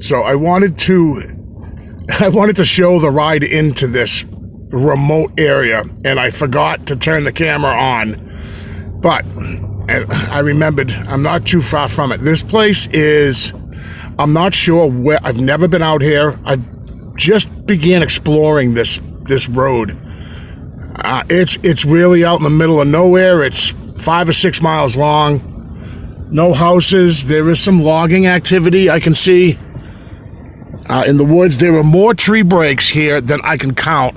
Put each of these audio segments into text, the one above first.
So I wanted to show the ride into this remote area, and I forgot to turn the camera on. But I remembered I'm not too far from it. This place is, I'm not sure where, I've never been out here. I just began exploring this road. It's really out in the middle of nowhere. It's 5 or 6 miles long. No houses. There is some logging activity I can see. In the woods, there are more tree breaks here than I can count.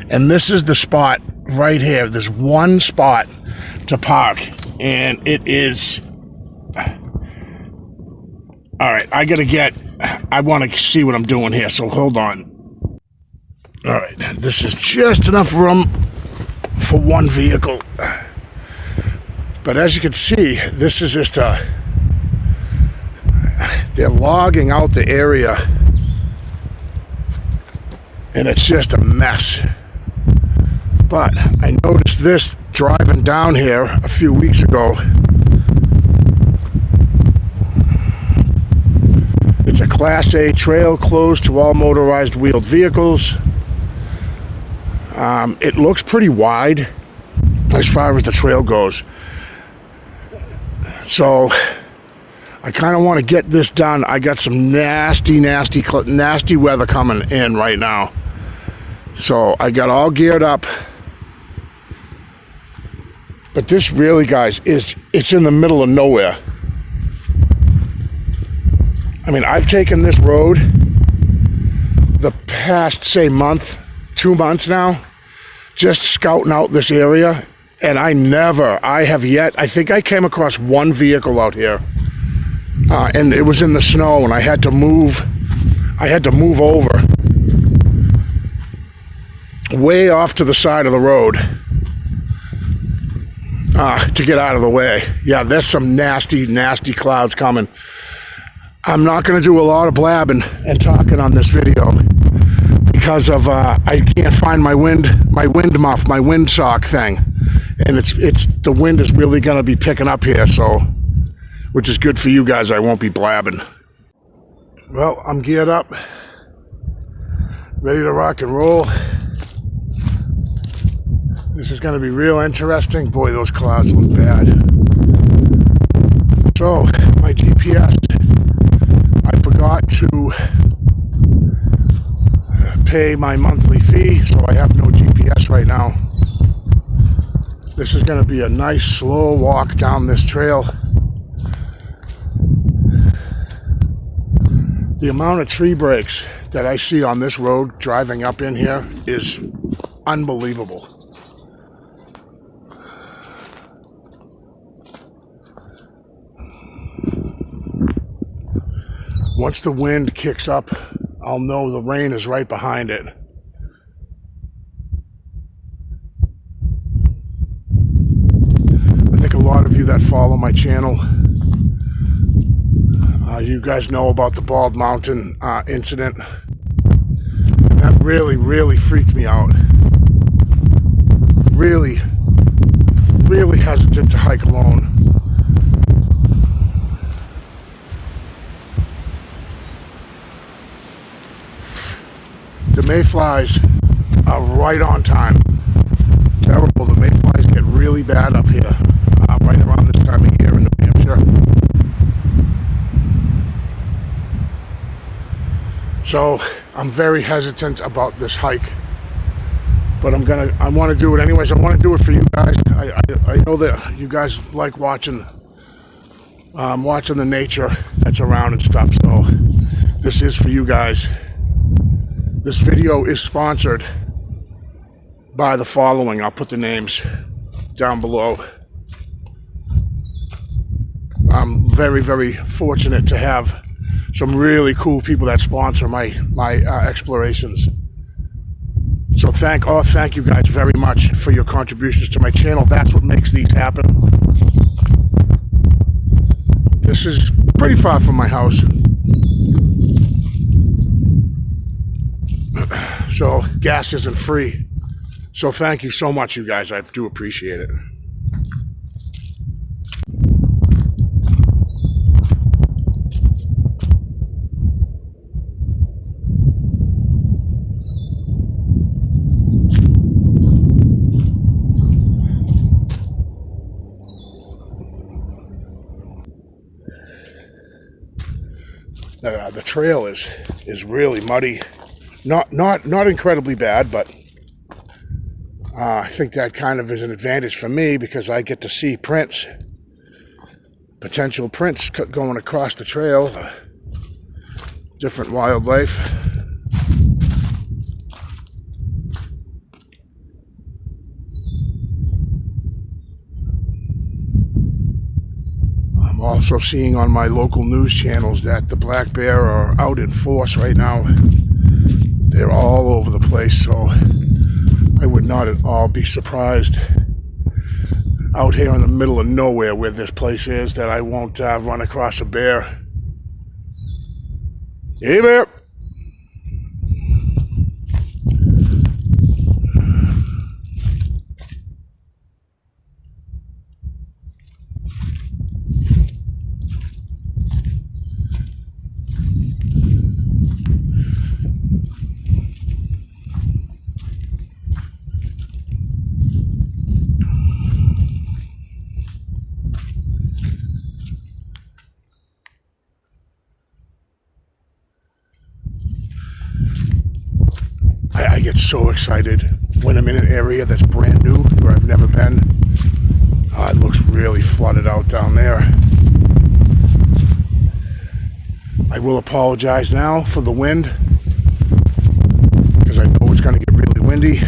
And this is the spot right here. There's one spot to park, and it is... All right, I want to see what I'm doing here, so hold on. All right, this is just enough room for one vehicle. But as you can see, this is just they're logging out the area, and it's just a mess. But I noticed this driving down here a few weeks ago. It's a Class A trail closed to all motorized wheeled vehicles. It looks pretty wide as far as the trail goes. So I kind of want to get this done. I got some nasty weather coming in right now. So I got all geared up. But this really, guys, it's in the middle of nowhere. I mean, I've taken this road the past, say, 2 months now, just scouting out this area, and I think I came across one vehicle out here, and it was in the snow, and I had to move over way off to the side of the road to get out of the way. Yeah, there's some nasty clouds coming. I'm not going to do a lot of blabbing and talking on this video because of I can't find my wind muff, my windsock thing, and the wind is really going to be picking up here, so which is good for you guys. I won't be blabbing. Well, I'm geared up, ready to rock and roll. This is going to be real interesting. Boy, those clouds look bad. So my GPS, I forgot to pay my monthly fee, so I have no GPS right now. This is going to be a nice slow walk down this trail. The amount of tree breaks that I see on this road driving up in here is unbelievable. Once the wind kicks up, I'll know the rain is right behind it. I think a lot of you that follow my channel, you guys know about the Bald Mountain incident. And that really freaked me out. Really hesitant to hike alone. The mayflies are right on time. Terrible. The mayflies get really bad up here, right around this time of year in New Hampshire. So I'm very hesitant about this hike, but I want to do it anyways. I want to do it for you guys. I know that you guys like watching the nature that's around and stuff. So this is for you guys. This video is sponsored by the following. I'll put the names down below. I'm very fortunate to have some really cool people that sponsor my explorations. So thank you guys very much for your contributions to my channel. That's what makes these happen. This is pretty far from my house. So gas isn't free. So thank you so much, you guys. I do appreciate it. The trail is really muddy. Not incredibly bad, but I think that kind of is an advantage for me because I get to see prints, potential prints going across the trail, different wildlife. I'm also seeing on my local news channels that the black bear are out in force right now. They're all over the place, so I would not at all be surprised out here in the middle of nowhere where this place is that I won't run across a bear. Hey, bear! I get so excited when I'm in an area that's brand new, where I've never been. It looks really flooded out down there. I will apologize now for the wind, because I know it's going to get really windy.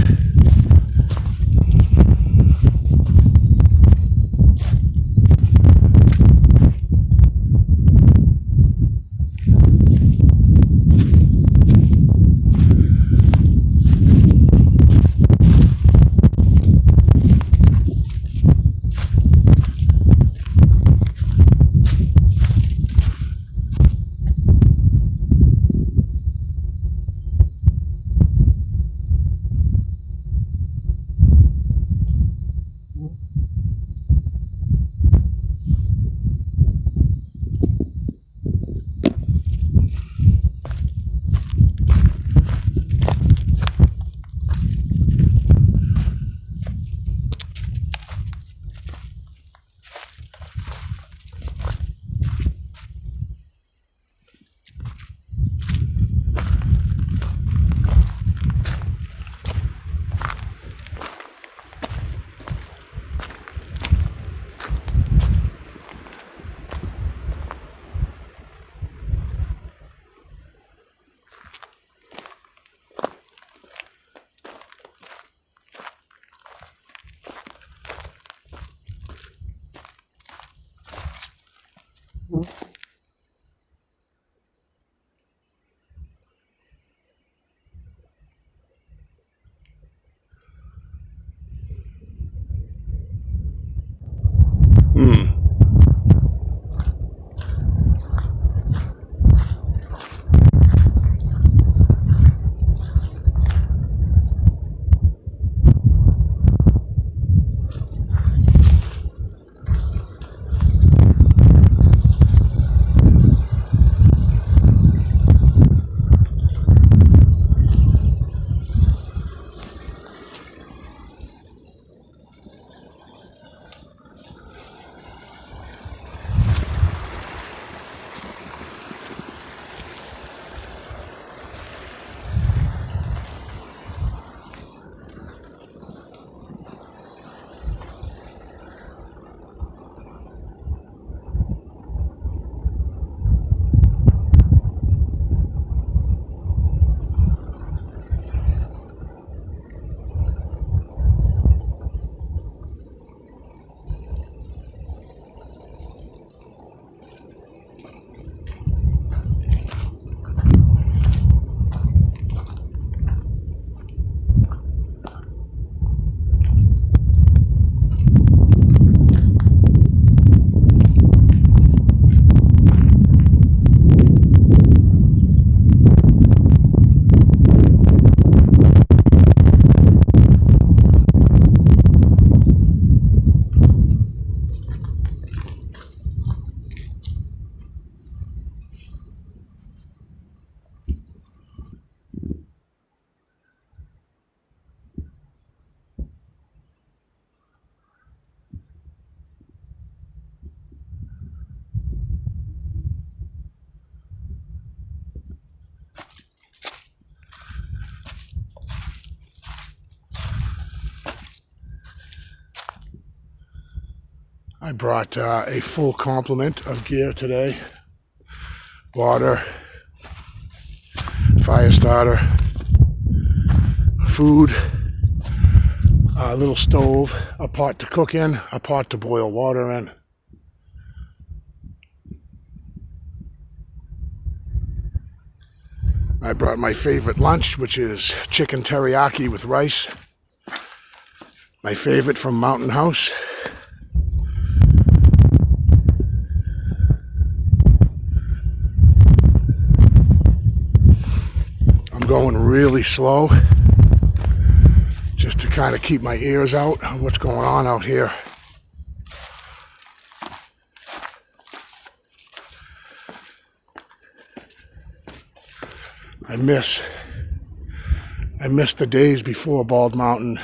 I brought a full complement of gear today. Water, fire starter, food, a little stove, a pot to cook in, a pot to boil water in. I brought my favorite lunch, which is chicken teriyaki with rice. My favorite from Mountain House. I'm going really slow, just to kind of keep my ears out on what's going on out here. I miss the days before Bald Mountain,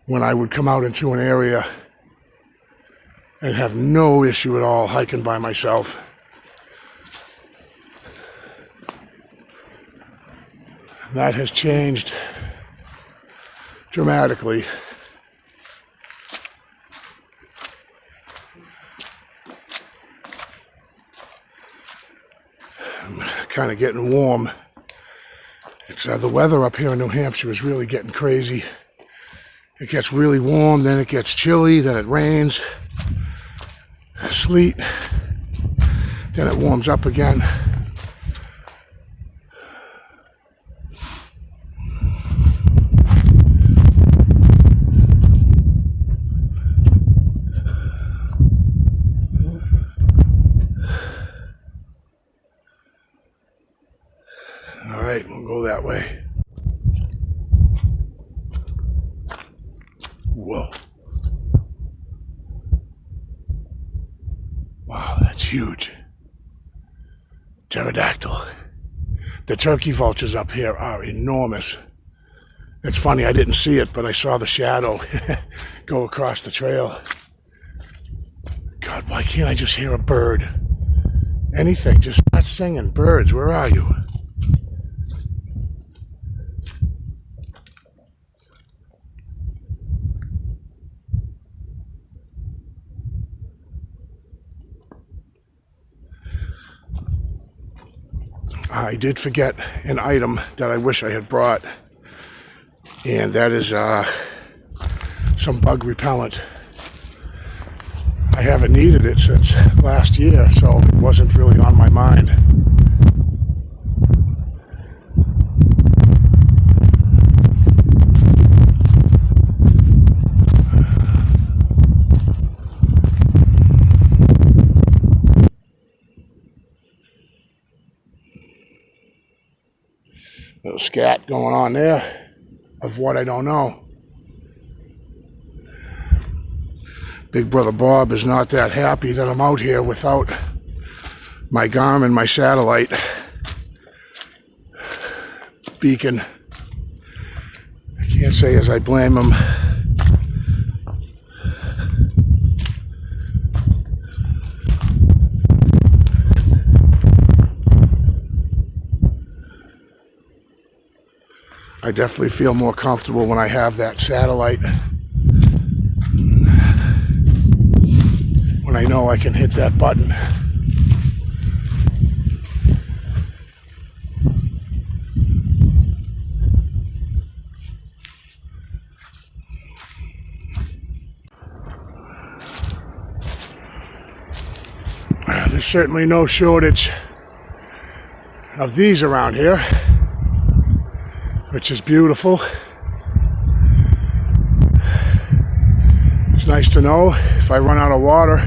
when I would come out into an area and have no issue at all hiking by myself. That has changed dramatically. I'm kind of getting warm. It's the weather up here in New Hampshire is really getting crazy. It gets really warm, then it gets chilly, then it rains, sleet, then it warms up again. All right, we'll go that way. Whoa. Wow, that's huge. Pterodactyl. The turkey vultures up here are enormous. It's funny, I didn't see it, but I saw the shadow go across the trail. God, why can't I just hear a bird? Anything, just start singing. Birds, where are you? I did forget an item that I wish I had brought, and that is some bug repellent. I haven't needed it since last year, so it wasn't really on my mind. Little scat going on there of what I don't know. Big Brother Bob is not that happy that I'm out here without my Garmin, my satellite beacon. I can't say as I blame him. I definitely feel more comfortable when I have that satellite. When I know I can hit that button. There's certainly no shortage of these around here, which is beautiful. It's nice to know if I run out of water,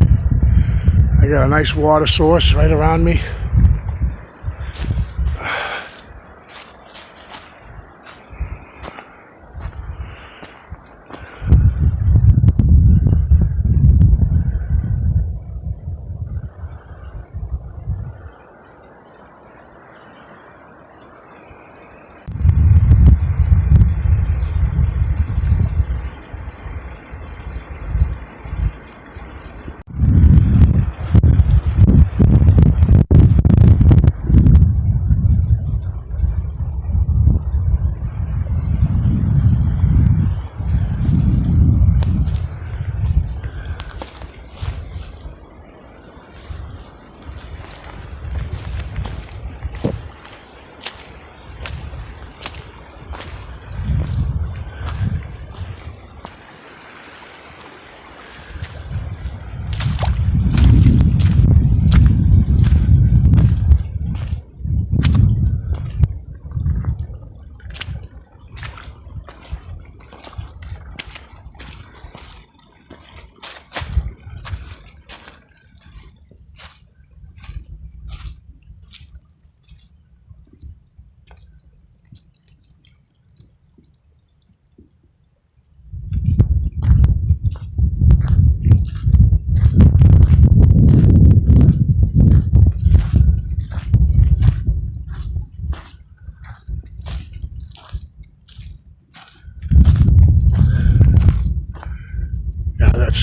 I got a nice water source right around me.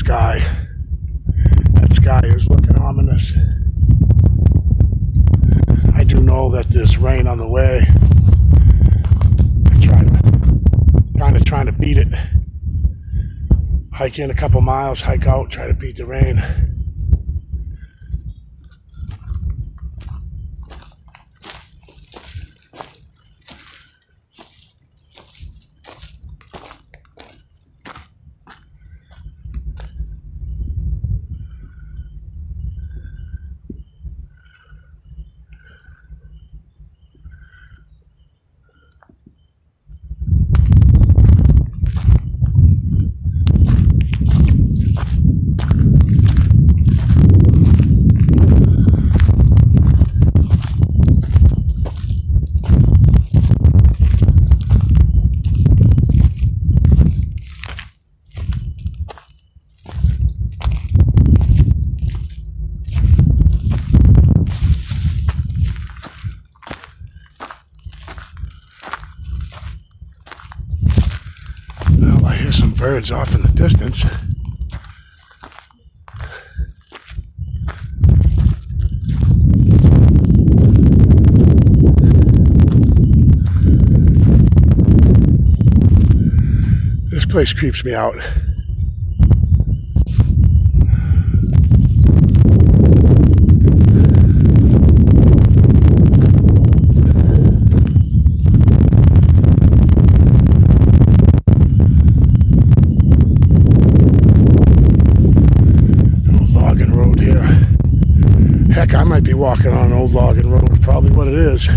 sky. That sky is looking ominous. I do know that there's rain on the way. Kind of trying to beat it. Hike in a couple miles, hike out, try to beat the rain. Birds off in the distance. This place creeps me out. I might be walking on an old logging road, probably what it is.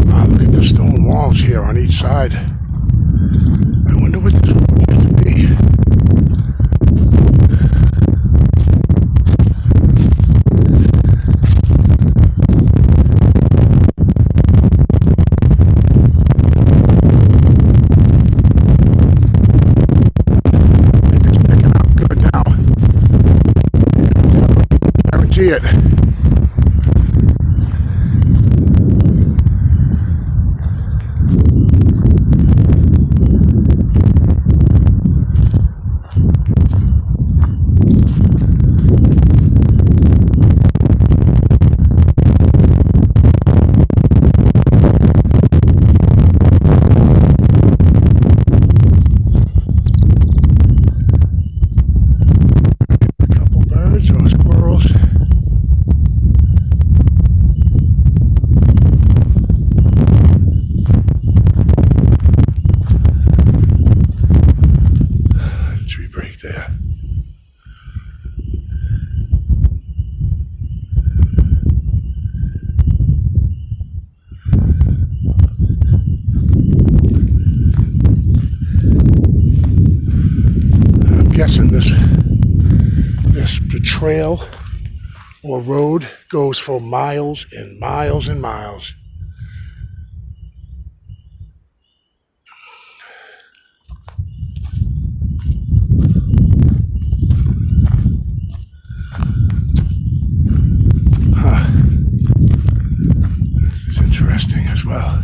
Wow, look at the stone walls here on each side. I wonder what this road used to be. It. A couple birds or squirrels. There. I'm guessing this trail or road goes for miles and miles and miles. Interesting as well.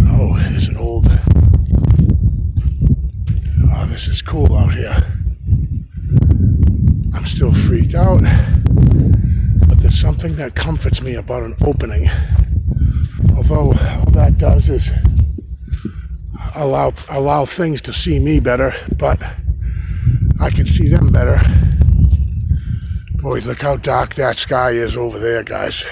Oh, here's an old... Oh, this is cool out here. I'm still freaked out, but there's something that comforts me about an opening. Although all that does is allow things to see me better, but I can see them better. Boy, look how dark that sky is over there, guys.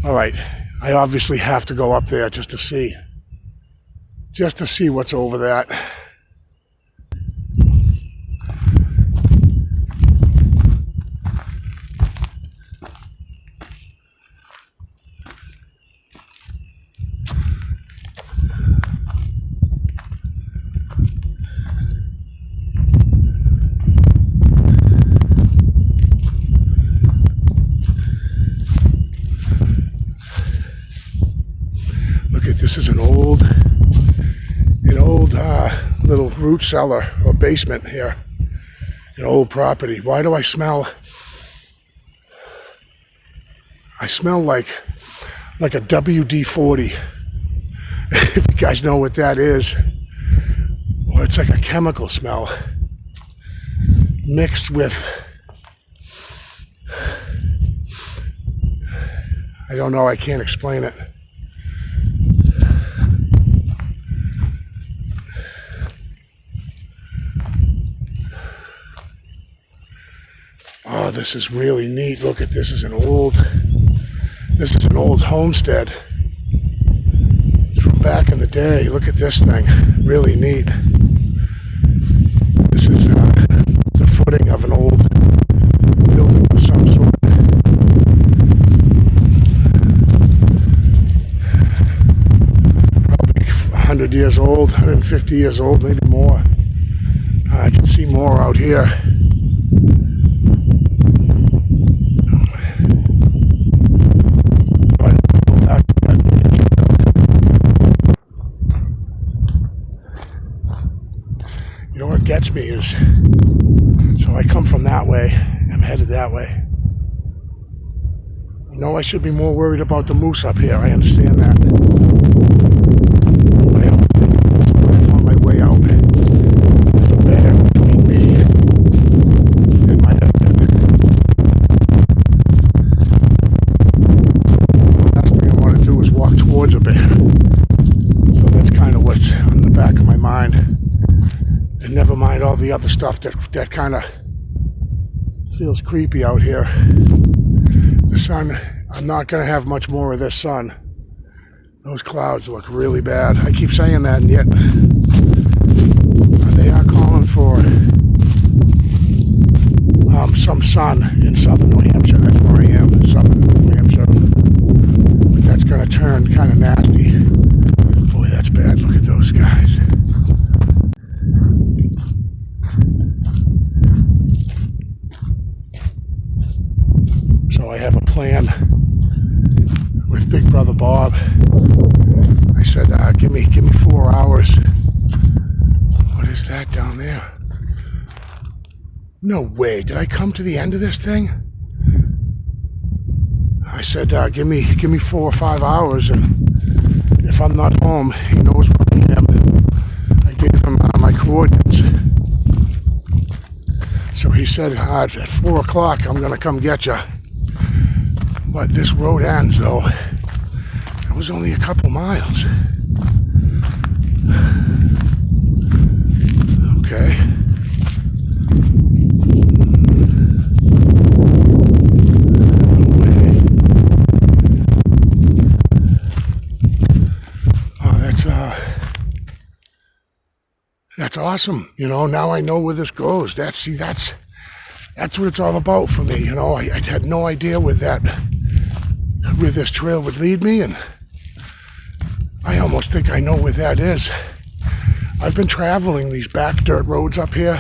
All right, I obviously have to go up there just to see what's over that. This is an old root cellar or basement here. An old property. Why do I smell? I smell like a WD-40. If you guys know what that is. Well, it's like a chemical smell mixed with, I don't know, I can't explain it. Oh, this is really neat. Look at this. This is an old homestead from back in the day. Look at this thing. Really neat. This is the footing of an old building of some sort. Probably 100 years old, 150 years old, maybe more. I can see more out here. You know what gets me is, so I come from that way, I'm headed that way. I know I should be more worried about the moose up here, I understand that. But I don't think I'm on my way out. There's a bear between me and my exit. The last thing I want to do is walk towards a bear. So that's kind of what's on the back of my mind. And never mind all the other stuff that kind of feels creepy out here. The sun, I'm not going to have much more of this sun. Those clouds look really bad. I keep saying that, and yet they are calling for some sun in southern New Hampshire. That's where I am, southern New Hampshire. But that's going to turn kind of nasty. Boy, that's bad. Look at those guys. So I have a plan with Big Brother Bob. I said, give me 4 hours. What is that down there? No way. Did I come to the end of this thing? I said, give me 4 or 5 hours, and if I'm not home, he knows where I am. I gave him my coordinates. So he said, at 4 o'clock, I'm going to come get you. But this road ends, though. It was only a couple miles. Okay. No way. Oh, that's awesome. You know, now I know where this goes. That's what it's all about for me. You know, I had no idea where this trail would lead me, and I almost think I know where that is. I've been traveling these back dirt roads up here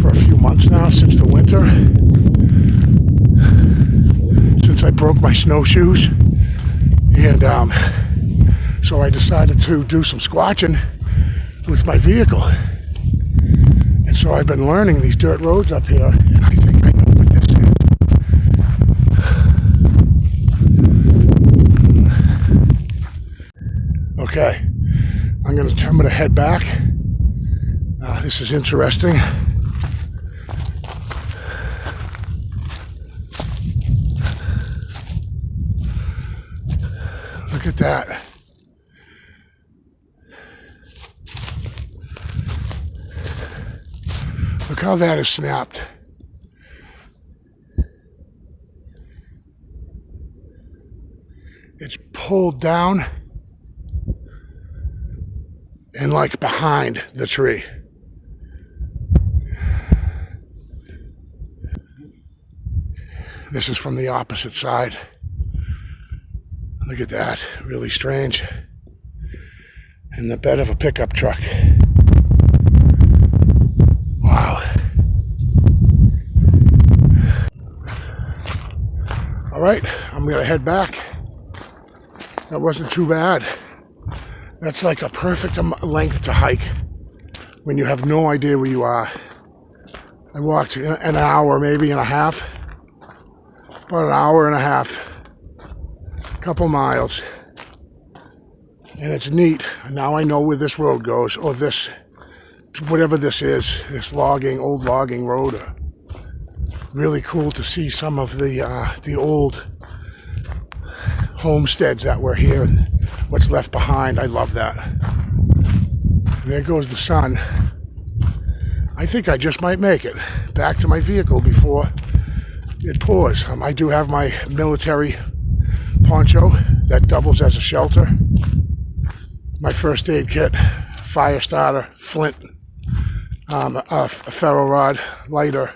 for a few months now, since the winter. Since I broke my snowshoes. And so I decided to do some squatching with my vehicle. And so I've been learning these dirt roads up here, and I think I know what this is. Okay, I'm gonna head back. This is interesting. Look at that. Look how that is snapped. It's pulled down and like behind the tree. This is from the opposite side. Look at that, really strange. In the bed of a pickup truck. Wow. All right, I'm gonna head back. That wasn't too bad. That's like a perfect length to hike. when you have no idea where you are. I walked an hour, maybe and a half, about an hour and a half, a couple miles, and it's neat. Now I know where this road goes, or this, whatever this is, this old logging road. Really cool to see some of the old homesteads that were here, what's left behind. I love that. And there goes the sun. I think I just might make it back to my vehicle before it pours. I do have my military poncho that doubles as a shelter, my first aid kit, fire starter, flint, a ferro rod, lighter,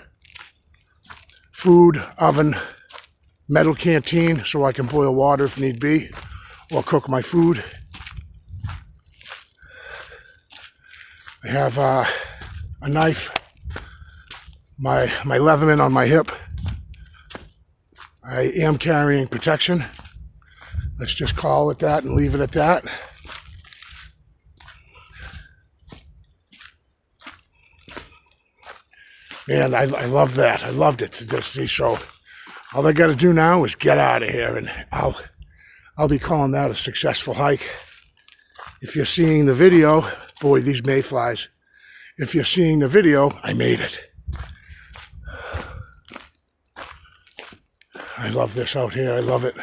food, oven, metal canteen so I can boil water if need be, or cook my food. I have a knife, my Leatherman on my hip. I am carrying protection. Let's just call it that and leave it at that. And I love that. I loved it to just see. So all I got to do now is get out of here, and I'll be calling that a successful hike. If you're seeing the video, boy, these mayflies. If you're seeing the video, I made it. I love this out here. I love it.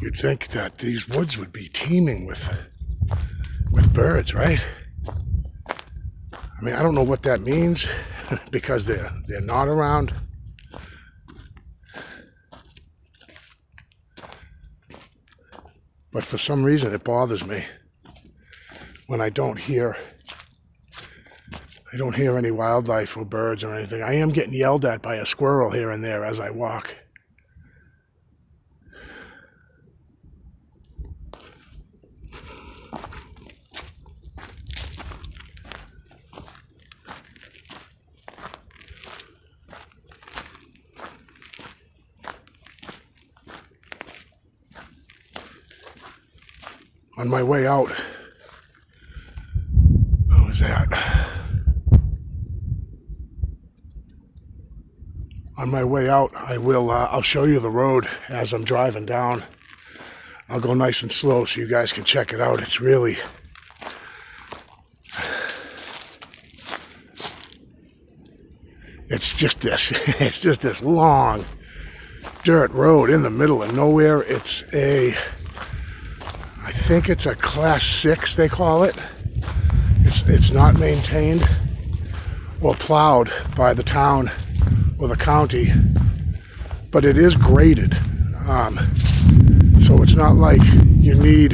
You'd think that these woods would be teeming with birds, right? I mean, I don't know what that means because they're not around. But for some reason it bothers me when I don't hear any wildlife or birds or anything. I am getting yelled at by a squirrel here and there as I walk. On my way out, what was that? On my way out, I'll show you the road as I'm driving down. I'll go nice and slow so you guys can check it out. It's really, it's just this long dirt road in the middle of nowhere. I think it's a class 6, they call it. It's not maintained or plowed by the town or the county, but it is graded. So it's not like you need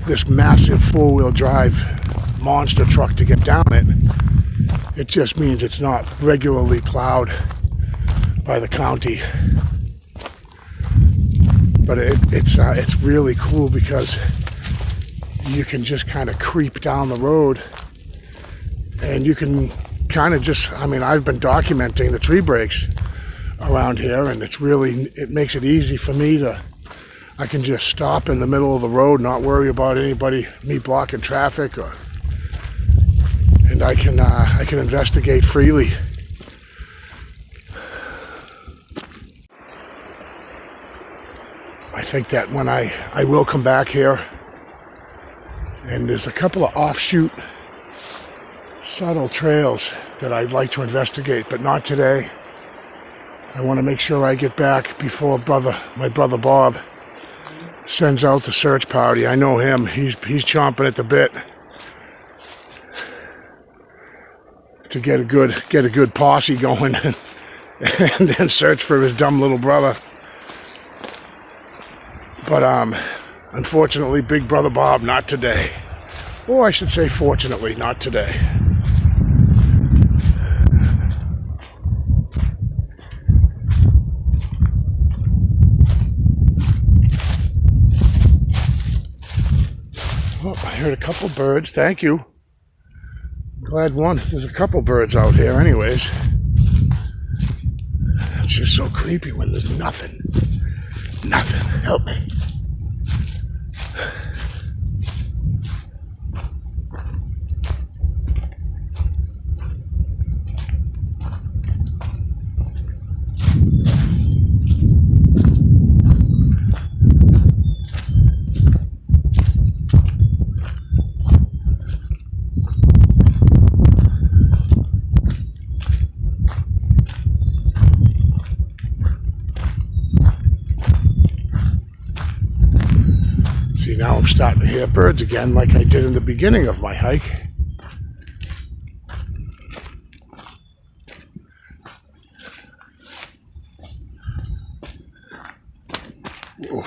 this massive 4-wheel drive monster truck to get down it. It just means it's not regularly plowed by the county. But it's really cool because you can just kind of creep down the road, and you can kind of just, I mean, I've been documenting the tree breaks around here, and it makes it easy for me I can just stop in the middle of the road, not worry about me blocking traffic, and I can investigate freely. I think that when I will come back here, and there's a couple of offshoot subtle trails that I'd like to investigate, but not today. I want to make sure I get back before my brother Bob sends out the search party. I know him. He's chomping at the bit to get a good posse going and then search for his dumb little brother. But unfortunately, Big Brother Bob, not today. Or I should say, fortunately, not today. heard a couple birds. Thank you. Glad one. There's a couple birds out here anyways. It's just so creepy when there's nothing. Nothing. Help me. See, now I'm starting to hear birds again like I did in the beginning of my hike. Whoa.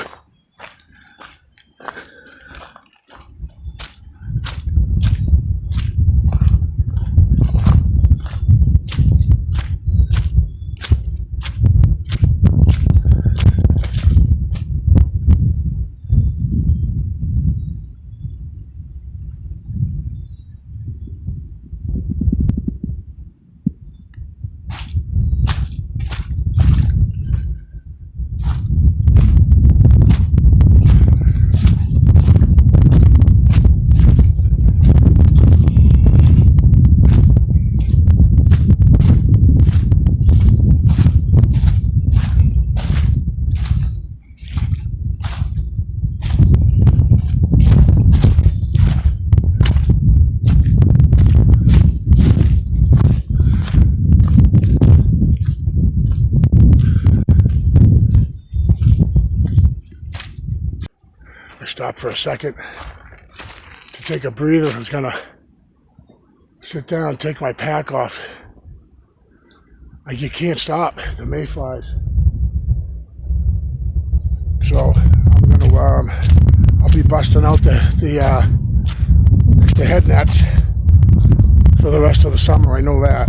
I stopped for a second to take a breather. I was gonna sit down, take my pack off. You can't stop the mayflies. So I'm gonna I'll be busting out the head nets for the rest of the summer. I know that.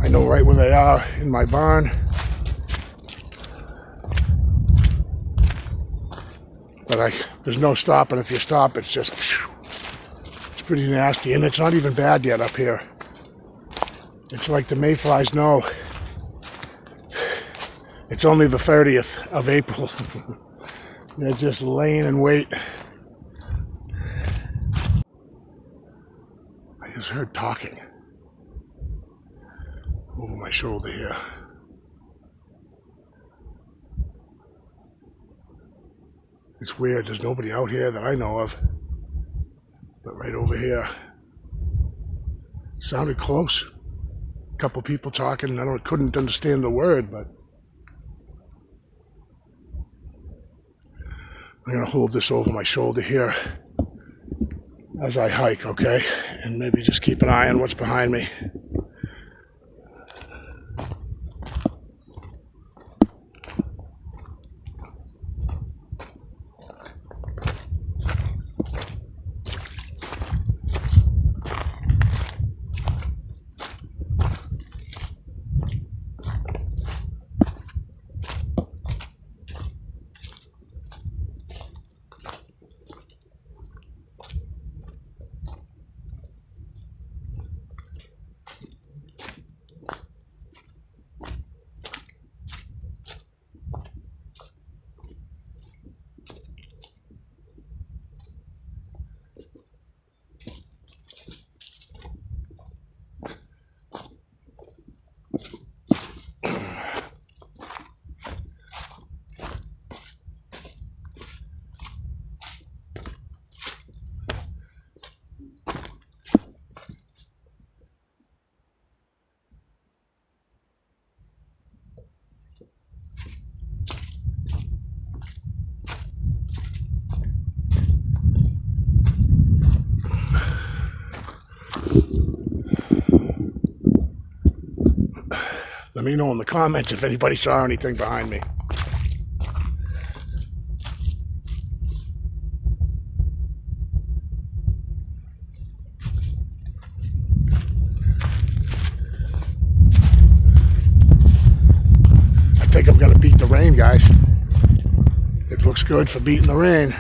I know right where they are in my barn. But there's no stopping. If you stop, it's just, it's pretty nasty. And it's not even bad yet up here. It's like the mayflies know. It's only the 30th of April. They're just laying in wait. I just heard talking over my shoulder here. It's weird, there's nobody out here that I know of. But right over here, sounded close. A couple people talking, couldn't understand the word, but I'm gonna hold this over my shoulder here as I hike, okay? And maybe just keep an eye on what's behind me. Let me know in the comments if anybody saw anything behind me. I think I'm gonna beat the rain, guys. It looks good for beating the rain.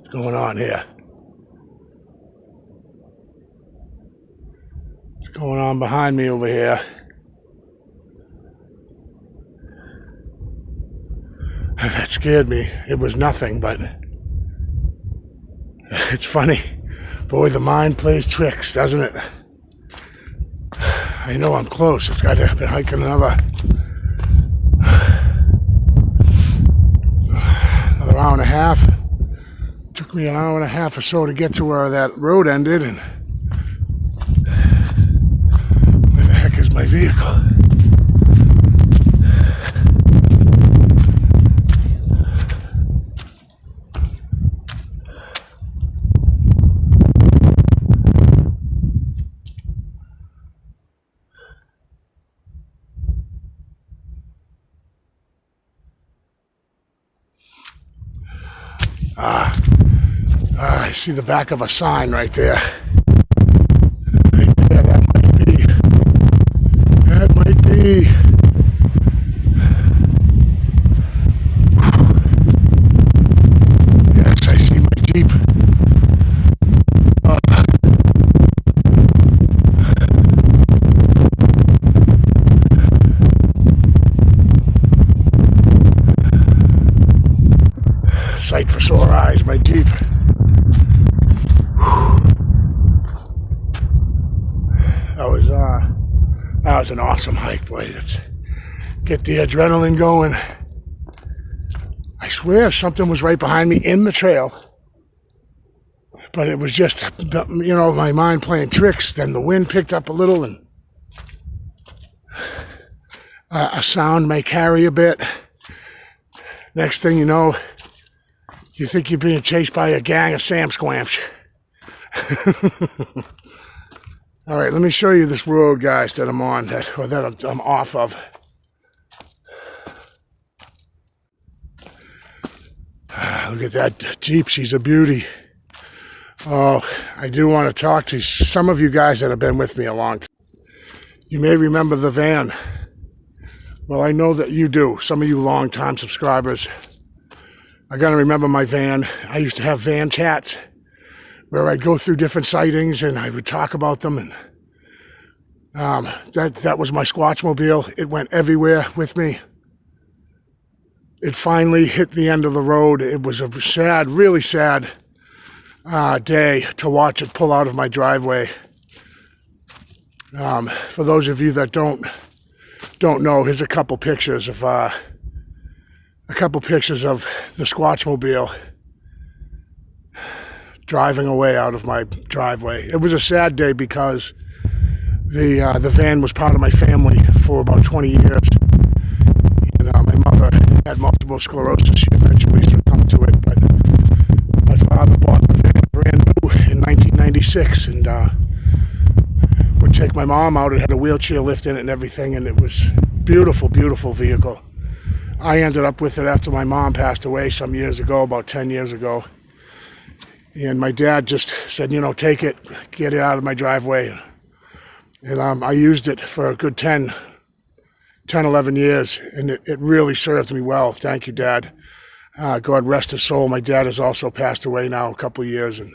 What's going on here? What's going on behind me over here? That scared me. It was nothing, but it's funny. Boy, the mind plays tricks, doesn't it? I know I'm close. It's got to be hiking another hour and a half. Took me an hour and a half or so to get to where that road ended, and where the heck is my vehicle? I see the back of a sign right there. Right there, that might be. That might be. Yes, I see my Jeep. Sight for sore eyes, my Jeep. That was an awesome hike, boy. Let's get the adrenaline going. I swear something was right behind me in the trail, but it was just, you know, my mind playing tricks. Then the wind picked up a little, and a sound may carry a bit. Next thing you know, you think you're being chased by a gang of Sam Squamch. All right, let me show you this road, guys, that I'm on, that I'm off of. Look at that Jeep. She's a beauty. Oh, I do want to talk to some of you guys that have been with me a long time. You may remember the van. Well, I know that you do. Some of you long-time subscribers are going to remember my van. I used to have van chats where I'd go through different sightings and I would talk about them, and that was my Squatchmobile. It went everywhere with me. It finally hit the end of the road. It was a sad, really sad day to watch it pull out of my driveway. For those of you that don't know, here's a couple pictures of the Squatchmobile driving away out of my driveway. It was a sad day because the van was part of my family for about 20 years. And my mother had multiple sclerosis. She eventually succumbed to it, but my father bought the van brand new in 1996 and would take my mom out. It had a wheelchair lift in it and everything, and it was beautiful, beautiful vehicle. I ended up with it after my mom passed away some years ago, about 10 years ago. And my dad just said, you know, take it, get it out of my driveway. And I used it for a good 10, 11 years, and it really served me well. Thank you, Dad. God rest his soul. My dad has also passed away now a couple of years. And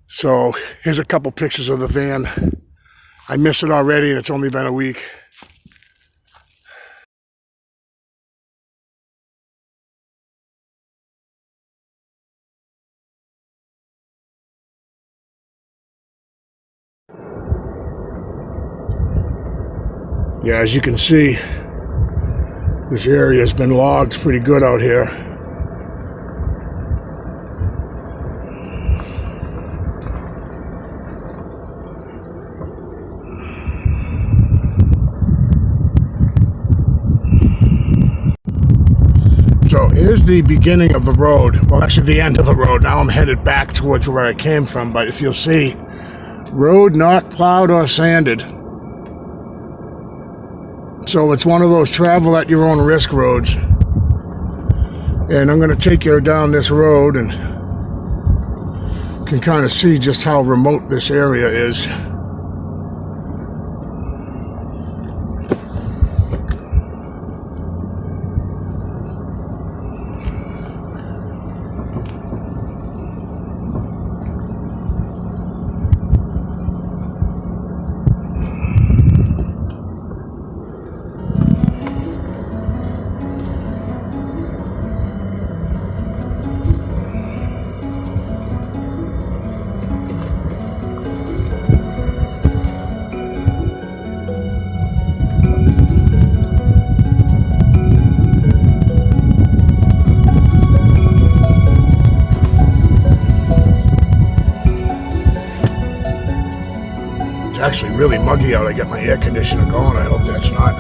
so here's a couple pictures of the van. I miss it already, and it's only been a week. Yeah, as you can see, this area has been logged pretty good out here. So here's the beginning of the road. Well, actually the end of the road. Now I'm headed back towards where I came from, but if you'll see, road not plowed or sanded. So it's one of those travel at your own risk roads. And I'm going to take you down this road and can kind of see just how remote this area is. actually really muggy out. I got my air conditioner going. I hope that's not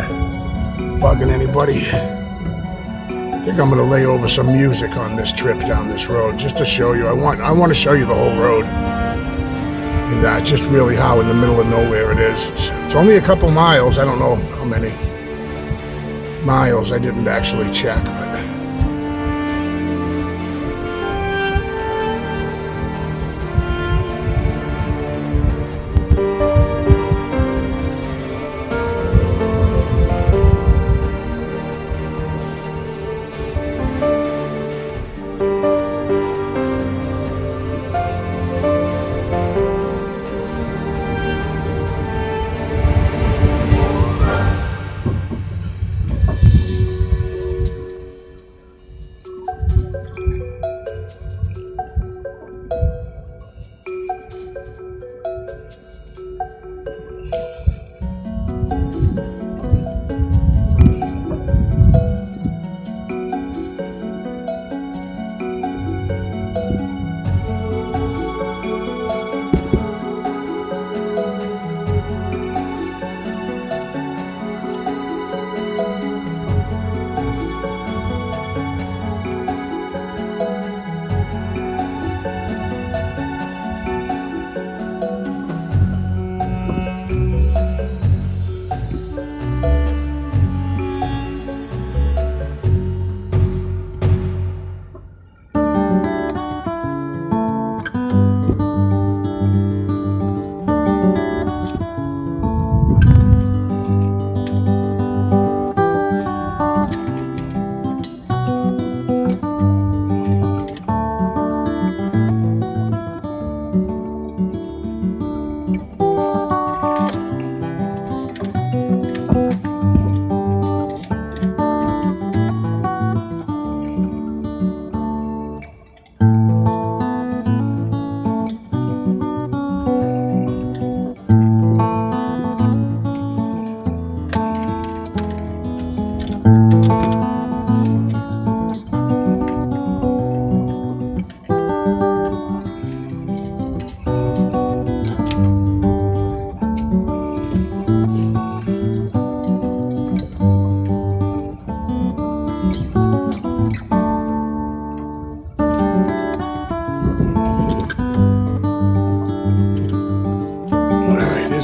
bugging anybody. I think I'm going to lay over some music on this trip down this road just to show you. I want to show you the whole road. And just really how in the middle of nowhere it is. It's only a couple miles. I don't know how many miles. I didn't actually check, but...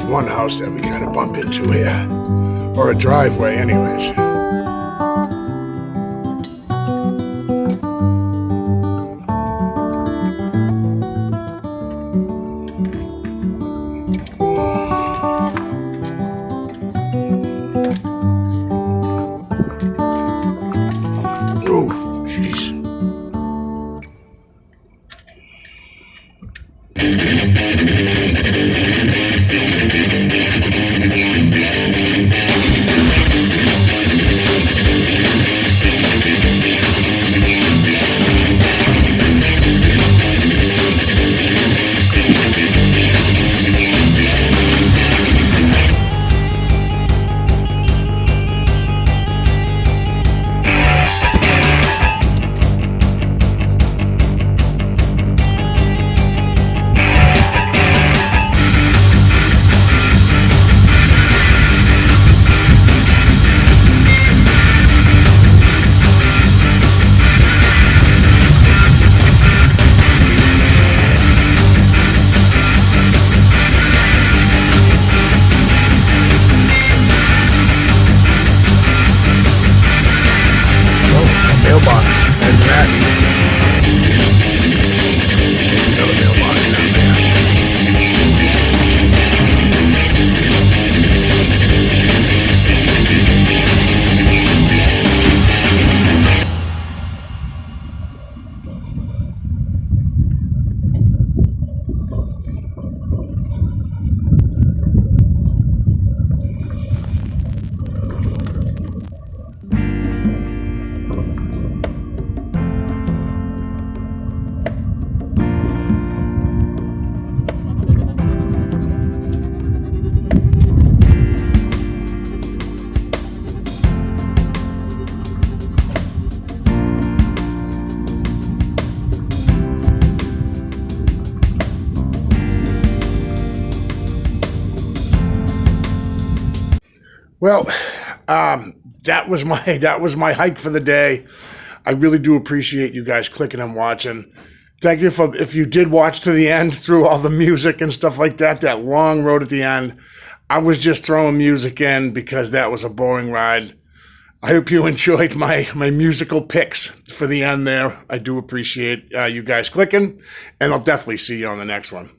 One house that we kind of bump into here, or a driveway anyways. Oh, jeez. Mailbox. There's that. Another mailbox down there. Well, that was my hike for the day. I really do appreciate you guys clicking and watching. Thank you for if you did watch to the end through all the music and stuff like that. That long road at the end. I was just throwing music in because that was a boring ride. I hope you enjoyed my musical picks for the end there. I do appreciate you guys clicking, and I'll definitely see you on the next one.